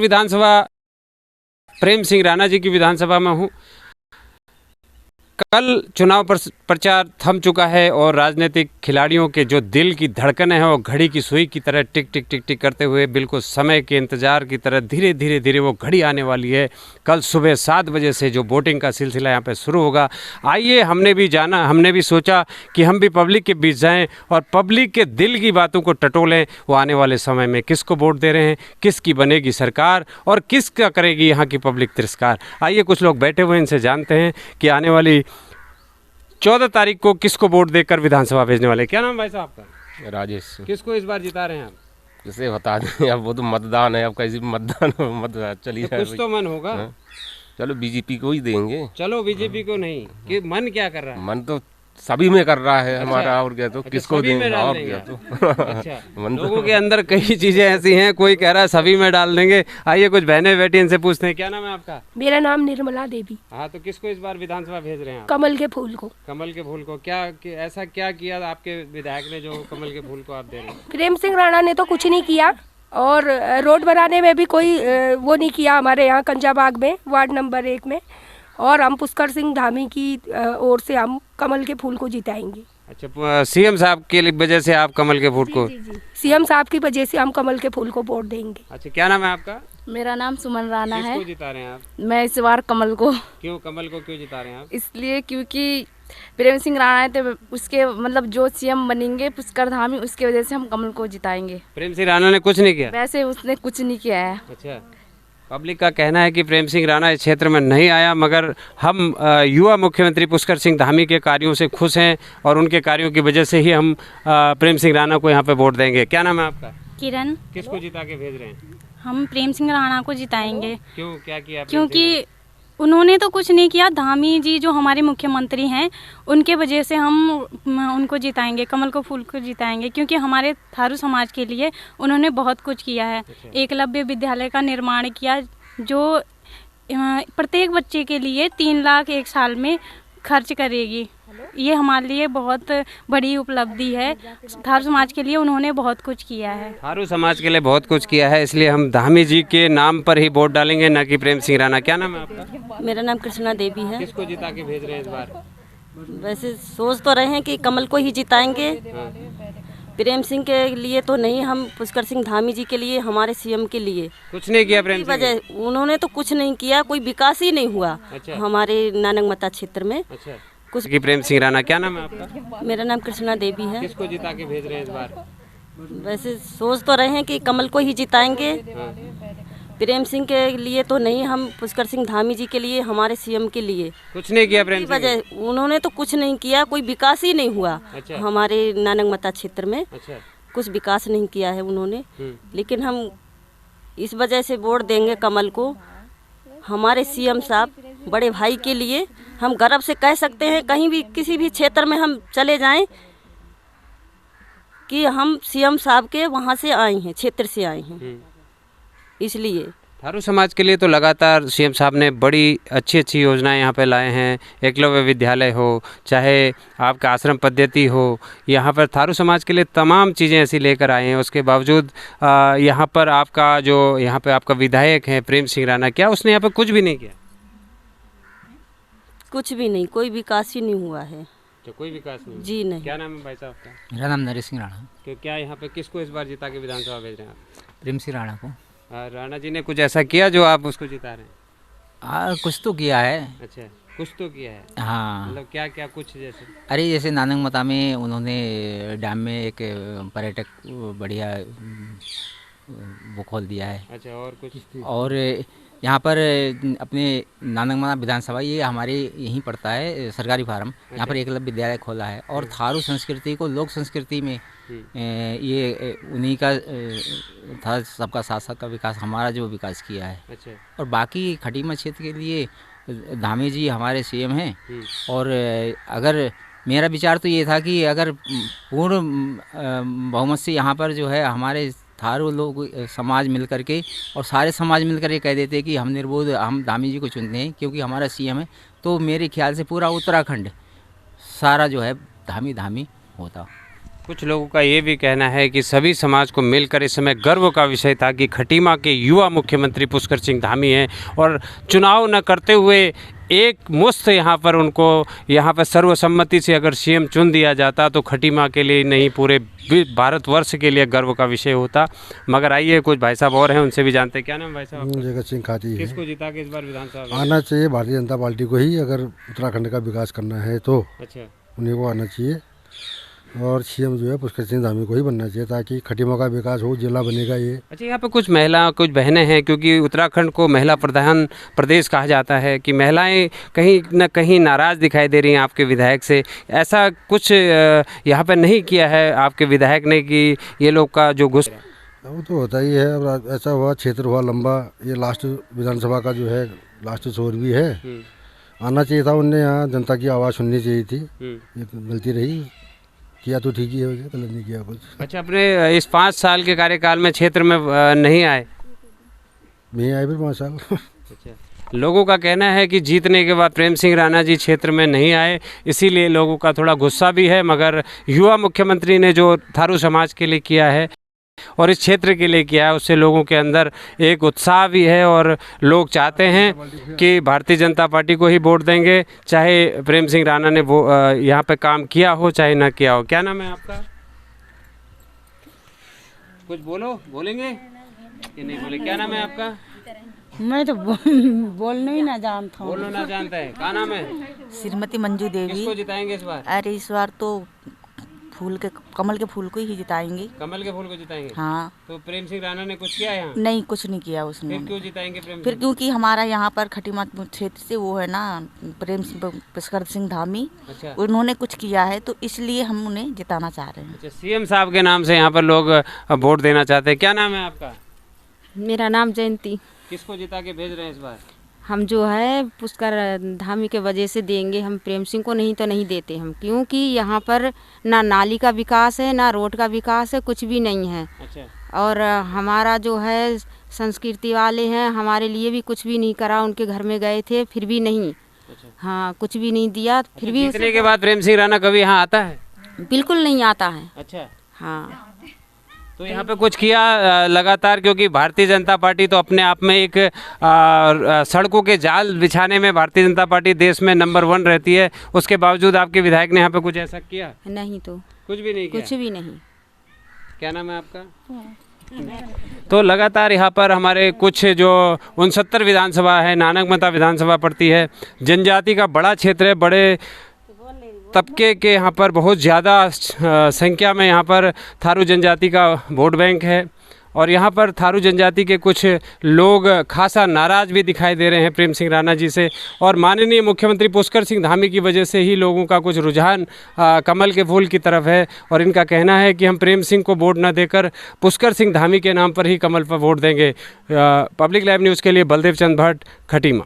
विधानसभा प्रेम सिंह राणा जी की विधानसभा में हूँ। कल चुनाव प्रचार थम चुका है और राजनीतिक खिलाड़ियों के जो दिल की धड़कनें हैं वो घड़ी की सुई की तरह टिक टिक टिक टिक करते हुए बिल्कुल समय के इंतज़ार की तरह धीरे धीरे वो घड़ी आने वाली है। कल सुबह 7 बजे से जो वोटिंग का सिलसिला यहाँ पे शुरू होगा। आइए, हमने भी सोचा कि हम भी पब्लिक के बीच जाएं और पब्लिक के दिल की बातों को टटोलें। वो आने वाले समय में किसको वोट दे रहे हैं, किसकी बनेगी सरकार और किसका करेगी यहाँ की पब्लिक तिरस्कार। आइए, कुछ लोग बैठे हुए इनसे जानते हैं कि आने वाली 14 तारीख को किसको वोट देकर विधानसभा भेजने वाले। क्या नाम भाई साहब आपका? राजेश। किसको इस बार जिता रहे हैं आप? जैसे बता दें, अब वो तो मतदान है, अब कैसे मतदान मत चली तो कुछ तो मन होगा। हाँ? चलो बीजेपी को ही देंगे। चलो बीजेपी को नहीं कि मन क्या कर रहा है? मन तो सभी में कर रहा है। अच्छा, हमारा और क्या, तो किसको देंगे और क्या तो अच्छा, लोगों के अंदर कई चीजें ऐसी हैं, कोई कह रहा है सभी में डाल देंगे। आइए, कुछ बहनें बेटी इनसे पूछते हैं। क्या नाम है आपका? मेरा नाम निर्मला देवी। हाँ, तो किसको इस बार विधानसभा भेज रहे हैं आप? कमल के फूल को। कमल के फूल को। ऐसा क्या किया आपके विधायक ने जो कमल के फूल को आप दे रहे हैं? प्रेम सिंह राणा ने तो कुछ नहीं किया और रोड बनाने में भी कोई वो नहीं किया हमारे यहाँ कंजाबाग में वार्ड नंबर 1 में। और हम पुष्कर सिंह धामी की ओर से हम कमल के फूल को जिताएंगे। अच्छा, सीएम साहब के वजह से आप कमल के फूल को? जी, सीएम साहब की वजह से हम कमल के फूल को वोट देंगे। अच्छा, क्या नाम है आपका? मेरा नाम सुमन राणा है। किसको जिता रहे हैं आप? मैं इस बार कमल को। क्यों कमल को क्यों जिता रहे हैं आप? इसलिए क्योंकि प्रेम सिंह राणा थे, उसके मतलब जो सीएम बनेंगे पुष्कर धामी, उसके वजह से हम कमल को जिताएंगे। प्रेम सिंह राणा ने कुछ नहीं किया? वैसे उसने कुछ नहीं किया है। अच्छा, पब्लिक का कहना है कि प्रेम सिंह राणा इस क्षेत्र में नहीं आया, मगर हम युवा मुख्यमंत्री पुष्कर सिंह धामी के कार्यों से खुश हैं और उनके कार्यों की वजह से ही हम प्रेम सिंह राणा को यहाँ पे वोट देंगे। क्या नाम है आपका? किरण। किसको जिता के भेज रहे हैं? हम प्रेम सिंह राणा को जिताएंगे। क्यों, क्या किया? क्योंकि उन्होंने तो कुछ नहीं किया। धामी जी जो हमारे मुख्यमंत्री हैं, उनके वजह से हम उनको जिताएंगे, कमल को फूल को जिताएंगे। क्योंकि हमारे थारू समाज के लिए उन्होंने बहुत कुछ किया है। एकलव्य विद्यालय का निर्माण किया, जो प्रत्येक बच्चे के लिए 3 लाख एक साल में खर्च करेगी। ये हमारे लिए बहुत बड़ी उपलब्धि है। थारू समाज के लिए उन्होंने बहुत कुछ किया है। थारू समाज के लिए बहुत कुछ किया है, इसलिए हम धामी जी के नाम पर ही वोट डालेंगे, न कि प्रेम सिंह राणा। क्या नाम है आपका? मेरा नाम कृष्णा देवी है। किसको जिता के भेज रहे हैं इस बार? वैसे सोच तो रहे हैं कि कमल को ही जिताएंगे। प्रेम सिंह के लिए तो नहीं, हम पुष्कर सिंह धामी जी के लिए, हमारे सीएम के लिए। कुछ नहीं किया प्रेम सिंह? वजह उन्होंने तो कुछ नहीं किया, कोई विकास ही नहीं हुआ। अच्छा। हमारे नानकमता क्षेत्र में। अच्छा, कुछ कि प्रेम सिंह राणा। क्या नाम है आपका? मेरा नाम कृष्णा देवी है। किसको जिता के भेज रहे हैं इस बार? वैसे सोच तो रहे हैं कि कमल को ही जिताएंगे। प्रेम सिंह के लिए तो नहीं, हम पुष्कर सिंह धामी जी के लिए, हमारे सीएम के लिए। कुछ नहीं किया प्रेम सिंह? वजह उन्होंने तो कुछ नहीं किया, कोई विकास ही नहीं हुआ। अच्छा। हमारे नानकमता क्षेत्र में अच्छा, कुछ विकास नहीं किया है उन्होंने। लेकिन हम इस वजह से वोट देंगे कमल को, हमारे सीएम साहब बड़े भाई के लिए। हम गर्व से कह सकते हैं, कहीं भी किसी भी क्षेत्र में हम चले जाएं, कि हम सीएम साहब के वहाँ से आए हैं, क्षेत्र से आए हैं। इसलिए थारू समाज के लिए तो लगातार सीएम साहब ने बड़ी अच्छी योजनाएं यहाँ पे लाए हैं। एकलव्य विद्यालय हो, चाहे आपका आश्रम पद्धति हो, यहाँ पर थारू समाज के लिए तमाम चीज़ें ऐसी लेकर आए हैं। उसके बावजूद यहाँ पर आपका विधायक है प्रेम सिंह राणा, क्या उसने यहाँ पर कुछ भी नहीं किया? कुछ भी नहीं, कोई विकास ही नहीं हुआ है। तो कोई विकास नहीं? जी नहीं। क्या नाम है भाई साहब का? मेरा नाम नरेश सिंह राणा। तो क्या यहाँ पे किसको इस बार जिता के विधानसभा भेज रहे हैं आप? प्रेम सिंह राणा को। राणा जी ने कुछ ऐसा किया जो आप उसको जिता रहे हैं? कुछ तो किया है। अच्छा, कुछ तो किया है। हाँ, मतलब क्या क्या कुछ? जैसे अरे जैसे नानकमता में उन्होंने डैम में एक पर्यटक बढ़िया वो खोल दिया है। अच्छा, और कुछ? और यहाँ पर अपने नानकमता विधानसभा, ये हमारे यहीं पड़ता है, सरकारी फार्म। यहाँ पर एकलव्य विद्यालय खोला है और थारू संस्कृति को लोक संस्कृति में ये उन्हीं का था। सबका साथ साथ का विकास, हमारा जो विकास किया है। अच्छा। और और बाकी खटीमा क्षेत्र के लिए धामी जी हमारे सीएम हैं। और अगर मेरा विचार तो ये था कि अगर पूर्ण बहुमत से यहाँ पर जो है हमारे थारू लोग समाज मिल करके और सारे समाज मिल कर ये कह देते कि हम धामी जी को चुनते हैं क्योंकि हमारा सीएम है, तो मेरे ख्याल से पूरा उत्तराखंड सारा जो है धामी होता। कुछ लोगों का ये भी कहना है कि सभी समाज को मिलकर इस समय गर्व का विषय था कि खटीमा के युवा मुख्यमंत्री पुष्कर सिंह धामी हैं और चुनाव न करते हुए एक मुश्त यहाँ पर उनको यहाँ पर सर्वसम्मति से अगर सीएम चुन दिया जाता तो खटीमा के लिए नहीं पूरे भारतवर्ष के लिए गर्व का विषय होता। मगर आइए कुछ भाई साहब और हैं, उनसे भी जानते हैं। क्या नाम भाई साहब? जगत सिंह खाती है। किसको जिता के इस बार विधानसभा में? आना चाहिए भारतीय जनता पार्टी को ही, अगर उत्तराखंड का विकास करना है तो अच्छा, उन्हीं को आना चाहिए और सीएम जो है पुष्कर सिंह धामी को ही बनना चाहिए ताकि खटीमा का विकास हो, जिला बनेगा ये। अच्छा, यहाँ पे कुछ महिला कुछ बहनें हैं, क्योंकि उत्तराखंड को महिला प्रधान प्रदेश कहा जाता है, कि महिलाएं कहीं न कहीं नाराज़ दिखाई दे रही हैं आपके विधायक से। ऐसा कुछ यहाँ पे नहीं किया है आपके विधायक ने कि ये लोग का जो गुस्सा? वो तो होता ही है। अब ऐसा हुआ, क्षेत्र हुआ लंबा, ये लास्ट विधानसभा का जो है लास्ट छोर भी है। आना चाहिए था उनने, यहाँ जनता की आवाज़ सुननी चाहिए थी। ये गलती रही, किया तो ठीक ही है, गलत नहीं किया कुछ। अच्छा, अपने इस 5 साल के कार्यकाल में क्षेत्र में नहीं आए? नहीं आए फिर 5 साल। अच्छा, लोगों का कहना है कि जीतने के बाद प्रेम सिंह राणा जी क्षेत्र में नहीं आए, इसीलिए लोगों का थोड़ा गुस्सा भी है। मगर युवा मुख्यमंत्री ने जो थारू समाज के लिए किया है और इस क्षेत्र के लिए किया है, उससे लोगों के अंदर एक उत्साह भी है और लोग चाहते हैं कि भारतीय जनता पार्टी को ही वोट देंगे, चाहे प्रेम सिंह राणा ने वो यहाँ पे काम किया हो चाहे ना किया हो। क्या नाम है आपका? कुछ बोलेंगे कि नहीं बोले? क्या नाम है आपका? मैं तो बोलना ही ना जानता हूँ। बोलना ना जानता है। क्या नाम है? श्रीमती मंजू देवी। किसको जिताएंगे इस बार? अरे इस बार तो कमल के फूल को ही जिताएंगे। कमल के फूल को जिताएंगे? हाँ। तो प्रेम सिंह राणा ने कुछ किया यहाँ? नहीं, कुछ नहीं किया उसने। फिर क्यों जिताएंगे प्रेम? फिर क्योंकि हमारा यहाँ पर खटीमा क्षेत्र से वो है ना पुष्कर सिंह धामी। अच्छा। उन्होंने कुछ किया है तो इसलिए हम उन्हें जिताना चाह रहे हैं। अच्छा, सीएम साहब के नाम से यहाँ पर लोग वोट देना चाहते हैं। क्या नाम है आपका? मेरा नाम जयंती। किसको जिता के भेज रहे हैं इस बार? हम जो है पुष्कर धामी के वजह से देंगे, हम प्रेम सिंह को नहीं तो नहीं देते हम, क्योंकि यहाँ पर ना नाली का विकास है ना रोड का विकास है, कुछ भी नहीं है। अच्छा। और हमारा जो है संस्कृति वाले हैं, हमारे लिए भी कुछ भी नहीं करा। उनके घर में गए थे फिर भी नहीं। अच्छा। हाँ, कुछ भी नहीं दिया। फिर भी जीतने के बाद प्रेम सिंह राणा कभी यहाँ आता है? बिल्कुल नहीं आता है। अच्छा। हाँ, तो यहाँ पे कुछ किया लगातार, क्योंकि भारतीय जनता पार्टी तो अपने आप में एक सड़कों के जाल बिछाने में भारतीय जनता पार्टी देश में नंबर 1 रहती है। उसके बावजूद आपके विधायक ने यहाँ पे कुछ ऐसा किया? नहीं, तो कुछ भी नहीं किया? कुछ भी नहीं। क्या नाम है आपका? तो लगातार यहाँ पर हमारे कुछ जो 69 विधानसभा है, नानकमता विधानसभा पड़ती है, जनजाति का बड़ा क्षेत्र है, बड़े तबके के यहाँ पर बहुत ज़्यादा संख्या में यहाँ पर थारू जनजाति का वोट बैंक है। और यहाँ पर थारू जनजाति के कुछ लोग खासा नाराज़ भी दिखाई दे रहे हैं प्रेम सिंह राणा जी से। और माननीय मुख्यमंत्री पुष्कर सिंह धामी की वजह से ही लोगों का कुछ रुझान कमल के फूल की तरफ है। और इनका कहना है कि हम प्रेम सिंह को वोट न देकर पुष्कर सिंह धामी के नाम पर ही कमल पर वोट देंगे। पब्लिक लाइव न्यूज़ के लिए बलदेव चंद भट्ट, खटीमा।